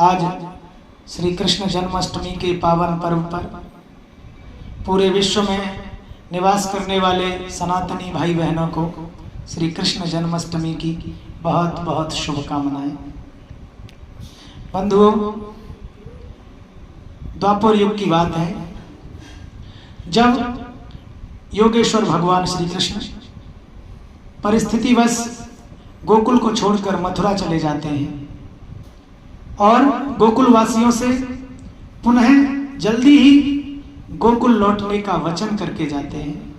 आज श्री कृष्ण जन्माष्टमी के पावन पर्व पर पूरे विश्व में निवास करने वाले सनातनी भाई बहनों को श्री कृष्ण जन्माष्टमी की बहुत बहुत शुभकामनाएं। बंधुओं, द्वापर युग की बात है जब योगेश्वर भगवान श्री कृष्ण परिस्थितिवश गोकुल को छोड़कर मथुरा चले जाते हैं और गोकुल वासियों से पुनः जल्दी ही गोकुल लौटने का वचन करके जाते हैं।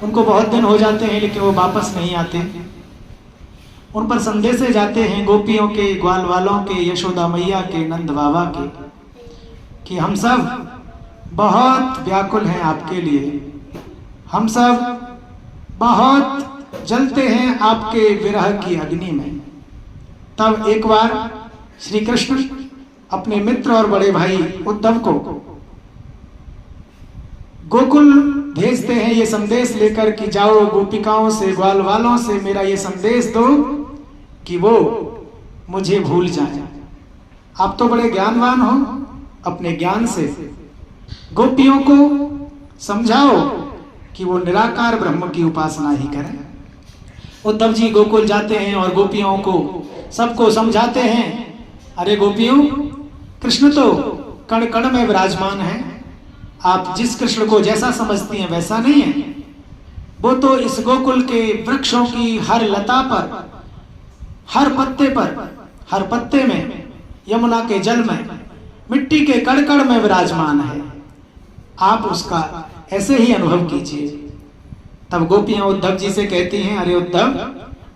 उनको बहुत दिन हो जाते हैं लेकिन वो वापस नहीं आते। उन पर संदेशे जाते हैं गोपियों के, ग्वाल वालों के, यशोदा मैया के, नंद बाबा के कि हम सब बहुत व्याकुल हैं आपके लिए, हम सब बहुत जलते हैं आपके विरह की अग्नि में। तब एक बार श्री कृष्ण अपने मित्र और बड़े भाई उद्धव को गोकुल भेजते हैं ये संदेश लेकर कि जाओ गोपिकाओं से, ग्वाल वालों से मेरा ये संदेश दो कि वो मुझे भूल जाए। आप तो बड़े ज्ञानवान हो, अपने ज्ञान से गोपियों को समझाओ कि वो निराकार ब्रह्म की उपासना ही करें। उद्धव जी गोकुल जाते हैं और गोपियों को सबको समझाते हैं, अरे गोपियों, कृष्ण तो कण कण में विराजमान है, आप जिस कृष्ण को जैसा समझती हैं वैसा नहीं है। वो तो इस गोकुल के वृक्षों की हर लता पर, हर पत्ते पर, हर पत्ते में, यमुना के जल में, मिट्टी के कण कण में विराजमान है, आप उसका ऐसे ही अनुभव कीजिए। तब गोपियां उद्धव जी से कहती हैं, अरे उद्धव,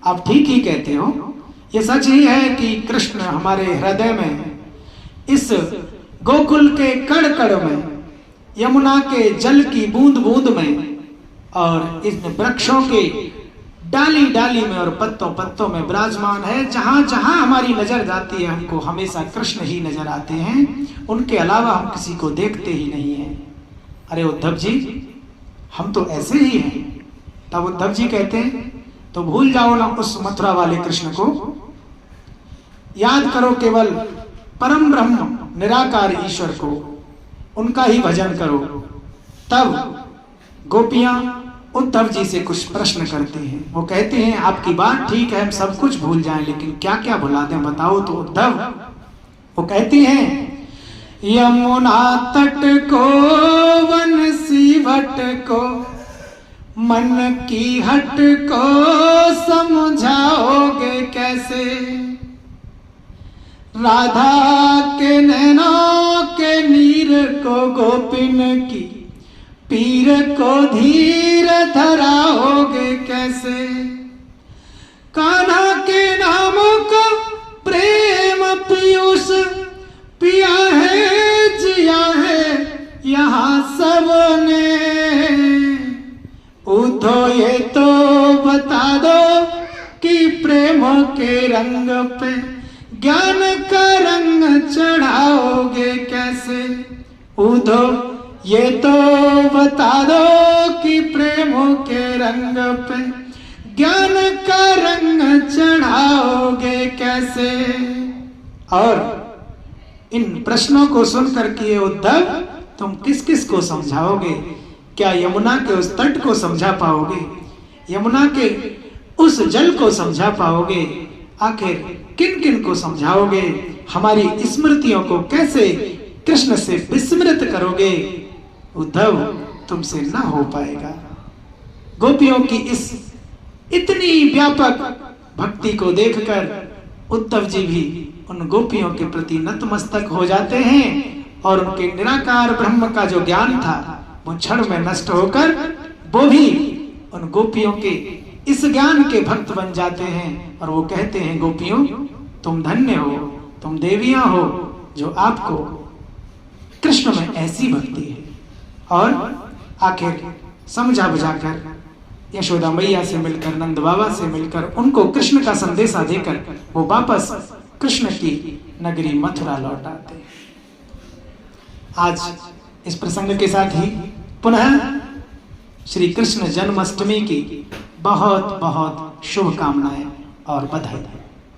आप ठीक ही कहते हो, ये सच ही है कि कृष्ण हमारे हृदय में, इस गोकुल के कण कण में, यमुना के जल की बूंद बूंद में और इन वृक्षों के डाली डाली में और पत्तों पत्तों में विराजमान है। जहां जहां हमारी नजर जाती है हमको हमेशा कृष्ण ही नजर आते हैं, उनके अलावा हम किसी को देखते ही नहीं हैं। अरे उद्धव जी, हम तो ऐसे ही हैं। तब उद्धव जी कहते हैं, तो भूल जाओ ना उस मथुरा वाले कृष्ण को, याद करो केवल परम ब्रह्म निराकार ईश्वर को, उनका ही भजन करो। तब गोपियां उद्धव जी से कुछ प्रश्न करती हैं। वो कहते हैं, आपकी बात ठीक है, हम सब कुछ भूल जाएं, लेकिन क्या क्या भुला दें बताओ तो उद्धव। वो कहती हैं, यमुना तट को, वंशी भट्ट को, मन की हट को समझाओगे कैसे, राधा के नैनों के नीर को, गोपिन की पीर को धीर धराओगे कैसे, कान्हा के नाम को प्रेम पीयूष पिया है, जिया है यहाँ सबने, उद्धव ये तो बता दो कि प्रेम के रंग पे ज्ञान का रंग चढ़ाओगे कैसे, उद्धव ये तो बता दो कि प्रेम के रंग पे ज्ञान का रंग चढ़ाओगे कैसे। और इन प्रश्नों को सुनकर के उद्धव, तुम किस किस को समझाओगे? क्या यमुना के उस तट को समझा पाओगे? यमुना के उस जल को समझा पाओगे? आखिर किन किन को समझाओगे? हमारी स्मृतियों को कैसे कृष्ण से विस्मृत करोगे? उद्धव, तुमसे ना हो पाएगा। गोपियों की इस इतनी व्यापक भक्ति को देखकर उद्धव जी भी उन गोपियों के प्रति नतमस्तक हो जाते हैं और उनके निराकार ब्रह्म का जो ज्ञान था वो क्षण में नष्ट होकर वो भी उन गोपियों के इस ज्ञान के भक्त बन जाते हैं। और वो कहते हैं, गोपियों, तुम धन्य हो, तुम देवियां हो जो आपको कृष्ण में ऐसी भक्ति है। और आखिर समझा बुझाकर यशोदा मैया से मिलकर, नंद बाबा से मिलकर, उनको कृष्ण का संदेशा देकर वो वापस कृष्ण की नगरी मथुरा लौट आते। आज इस प्रसंग के साथ ही पुनः श्री कृष्ण जन्माष्टमी की बहुत बहुत शुभकामनाएं और बधाई।